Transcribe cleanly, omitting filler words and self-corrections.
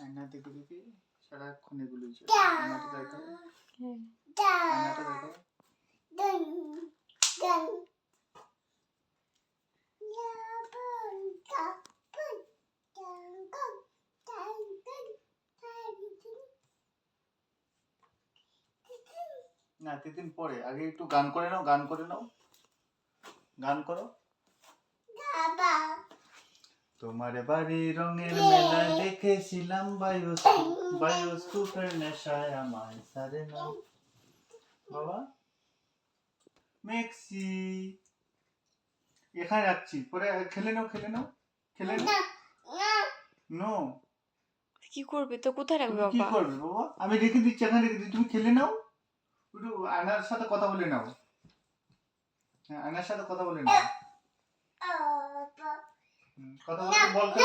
আয়না দেখে দেখে সারাক্ষণ এগুলোই চলে। আয়নাটা দেখাও, আয়নাটা দেখাও। না তিতিন পরে, আগে একটু গান করে নাও, গান করে নাও, গান করো। তোমার বাড়ির রঙের মেলায় দেখেছিলাম বায়োস্কোপের নেশায় আমায় সারে না বাবা। মেক্সি এখানে রাখছি, পরে খেলে নাও, খেলে নাও, খেলে নাও। নো, কি করবে তো? কোথায় রাখবে তুমি কি বাবা? করবে বাবা? আমি রেখে দিচ্ছি, এখানে রেখে দিচ্ছি, তুমি খেলে নাও। একটু আয়নার সাথে কথা বলে নাও। হ্যাঁ, আয়নার সাথে কথা বলে নাও। কথা বলতে বলতে